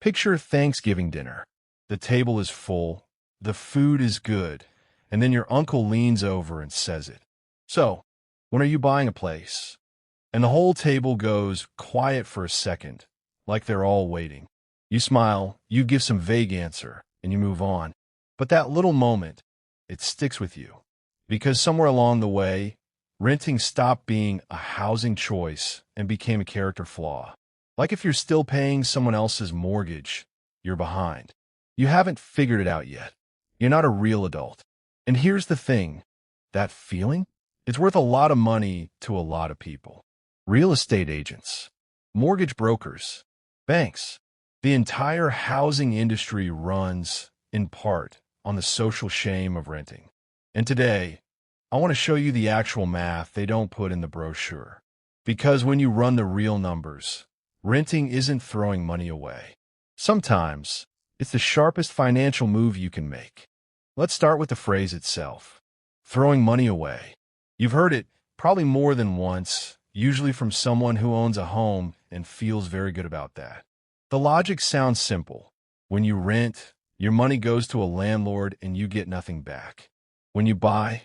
Picture Thanksgiving dinner. The table is full, the food is good, and then your uncle leans over and says it. So, when are you buying a place? And the whole table goes quiet for a second, like they're all waiting. You smile, you give some vague answer, and you move on. But that little moment, it sticks with you. Because somewhere along the way, renting stopped being a housing choice and became a character flaw. Like if you're still paying someone else's mortgage, you're behind. You haven't figured it out yet. You're not a real adult. And here's the thing, that feeling? It's worth a lot of money to a lot of people. Real estate agents, mortgage brokers, banks. The entire housing industry runs, in part, on the social shame of renting. And today, I want to show you the actual math they don't put in the brochure. Because when you run the real numbers, renting isn't throwing money away. Sometimes, it's the sharpest financial move you can make. Let's start with the phrase itself. Throwing money away. You've heard it probably more than once, usually from someone who owns a home and feels very good about that. The logic sounds simple. When you rent, your money goes to a landlord and you get nothing back. When you buy,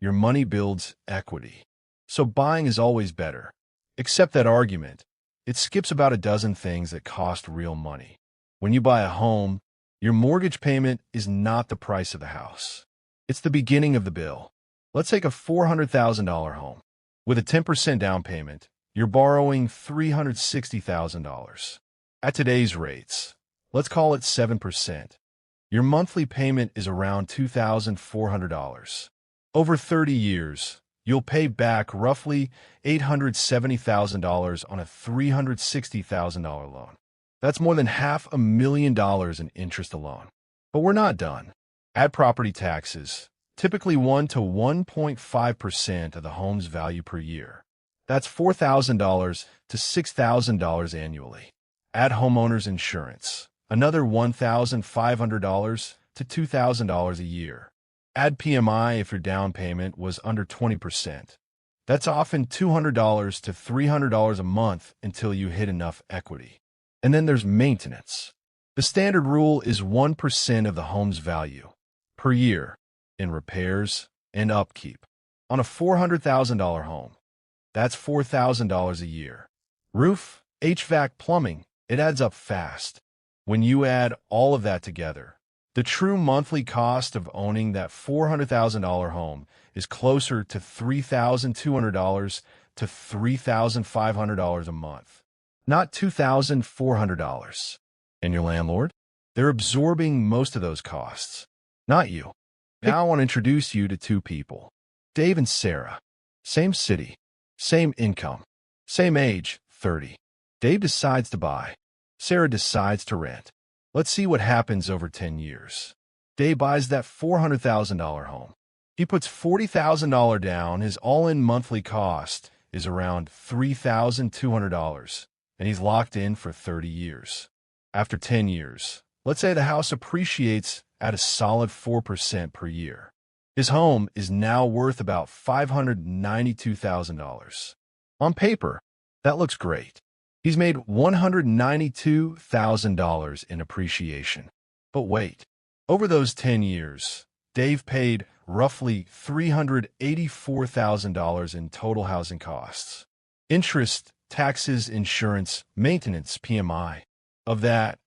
your money builds equity. So buying is always better. Except that argument. It skips about a dozen things that cost real money. When you buy a home, your mortgage payment is not the price of the house. It's the beginning of the bill. Let's take a $400,000 home. With a 10% down payment, you're borrowing $360,000. At today's rates, let's call it 7%. Your monthly payment is around $2,400. Over 30 years, you'll pay back roughly $870,000 on a $360,000 loan. That's more than $500,000 in interest alone. But we're not done. Add property taxes, typically 1 to 1.5% of the home's value per year. That's $4,000 to $6,000 annually. Add homeowner's insurance, another $1,500 to $2,000 a year. Add PMI if your down payment was under 20%. That's often $200 to $300 a month until you hit enough equity. And then there's maintenance. The standard rule is 1% of the home's value per year in repairs and upkeep. On a $400,000 home, that's $4,000 a year. Roof, HVAC, plumbing, it adds up fast. When you add all of that together, the true monthly cost of owning that $400,000 home is closer to $3,200 to $3,500 a month, not $2,400. And your landlord? They're absorbing most of those costs, not you. Now I want to introduce you to two people. Dave and Sarah. Same city, same income, same age, 30. Dave decides to buy. Sarah decides to rent. Let's see what happens over 10 years. Dave buys that $400,000 home. He puts $40,000 down. His all-in monthly cost is around $3,200, and he's locked in for 30 years. After 10 years, let's say the house appreciates at a solid 4% per year. His home is now worth about $592,000. On paper, that looks great. He's made $192,000 in appreciation. But wait, over those 10 years, Dave paid roughly $384,000 in total housing costs. Interest, taxes, insurance, maintenance, PMI. Of that,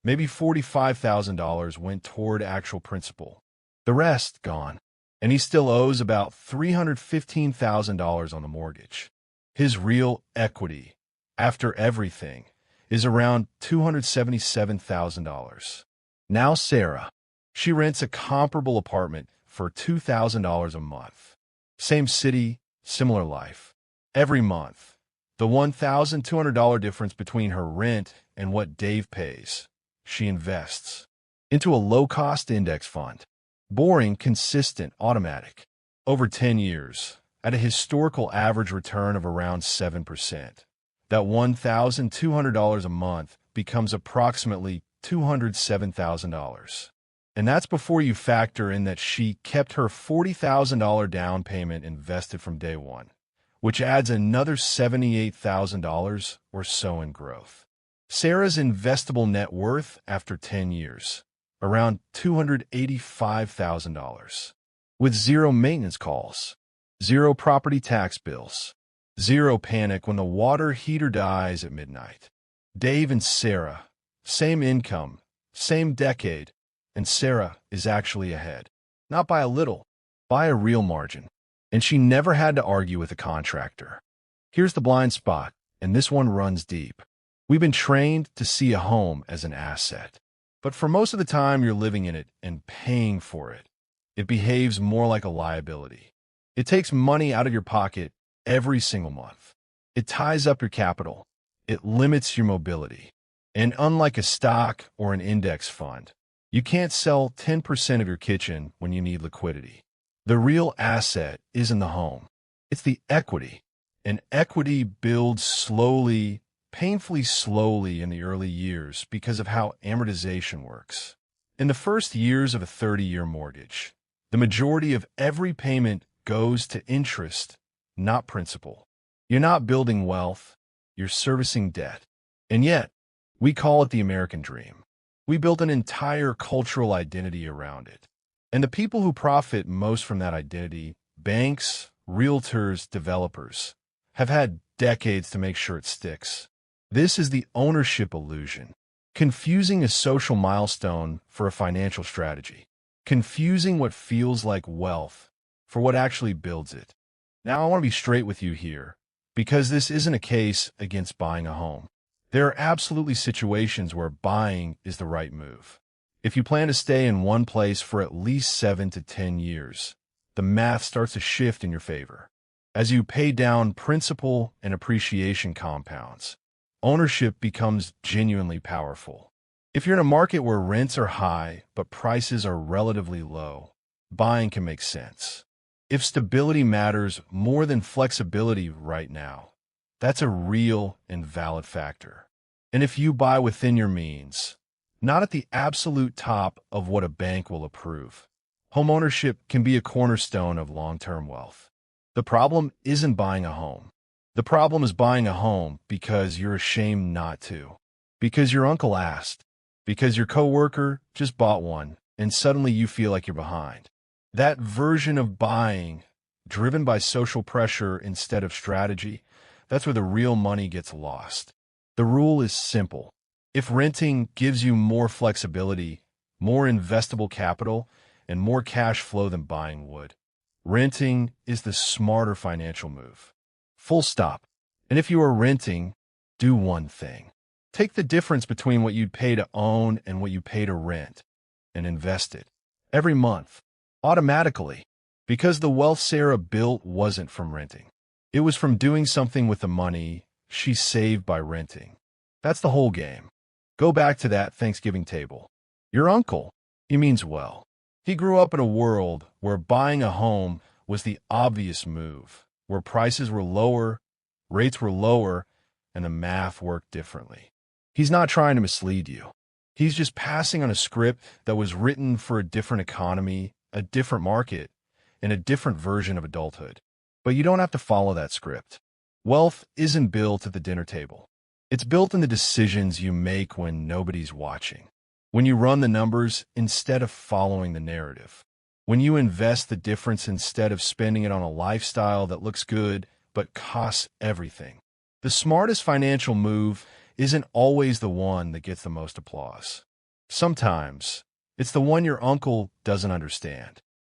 maybe $45,000 went toward actual principal. The rest gone. And he still owes about $315,000 on the mortgage. His real equity, after everything, is around $277,000. Now Sarah, she rents a comparable apartment for $2,000 a month. Same city, similar life. Every month, the $1,200 difference between her rent and what Dave pays, she invests into a low-cost index fund. Boring, consistent, automatic. Over 10 years, at a historical average return of around 7%. That $1,200 a month becomes approximately $207,000. And that's before you factor in that she kept her $40,000 down payment invested from day one, which adds another $78,000 or so in growth. Sarah's investable net worth after 10 years, around $285,000, with zero maintenance calls, zero property tax bills, zero panic when the water heater dies at midnight. Dave and Sarah, same income, same decade, and Sarah is actually ahead. Not by a little, by a real margin. And she never had to argue with a contractor. Here's the blind spot, and this one runs deep. We've been trained to see a home as an asset. But for most of the time you're living in it and paying for it, it behaves more like a liability. It takes money out of your pocket every single month. It ties up your capital. It limits your mobility. And unlike a stock or an index fund, you can't sell 10% of your kitchen when you need liquidity. The real asset isn't the home. It's the equity. And equity builds slowly, painfully slowly in the early years because of how amortization works. In the first years of a 30-year mortgage, the majority of every payment goes to interest, not principal. You're not building wealth, you're servicing debt. And yet, we call it the American dream. We built an entire cultural identity around it. And the people who profit most from that identity, banks, realtors, developers, have had decades to make sure it sticks. This is the ownership illusion, confusing a social milestone for a financial strategy, confusing what feels like wealth for what actually builds it. Now, I want to be straight with you here, because this isn't a case against buying a home. There are absolutely situations where buying is the right move. If you plan to stay in one place for at least 7 to 10 years, the math starts to shift in your favor. As you pay down principal and appreciation compounds, ownership becomes genuinely powerful. If you're in a market where rents are high but prices are relatively low, buying can make sense. If stability matters more than flexibility right now, that's a real and valid factor. And if you buy within your means, not at the absolute top of what a bank will approve, homeownership can be a cornerstone of long-term wealth. The problem isn't buying a home. The problem is buying a home because you're ashamed not to, because your uncle asked, because your coworker just bought one, and suddenly you feel like you're behind. That version of buying, driven by social pressure instead of strategy, that's where the real money gets lost. The rule is simple. If renting gives you more flexibility, more investable capital, and more cash flow than buying would, renting is the smarter financial move. Full stop. And if you are renting, do one thing. Take the difference between what you'd pay to own and what you pay to rent and invest it every month, automatically, because the wealth Sarah built wasn't from renting. It was from doing something with the money she saved by renting. That's the whole game. Go back to that Thanksgiving table. Your uncle, he means well. He grew up in a world where buying a home was the obvious move, where prices were lower, rates were lower, and the math worked differently. He's not trying to mislead you. He's just passing on a script that was written for a different economy, a different market, and a different version of adulthood. But you don't have to follow that script. Wealth isn't built at the dinner table. It's built in the decisions you make when nobody's watching. When you run the numbers instead of following the narrative. When you invest the difference instead of spending it on a lifestyle that looks good but costs everything. The smartest financial move isn't always the one that gets the most applause. Sometimes, it's the one your uncle doesn't understand.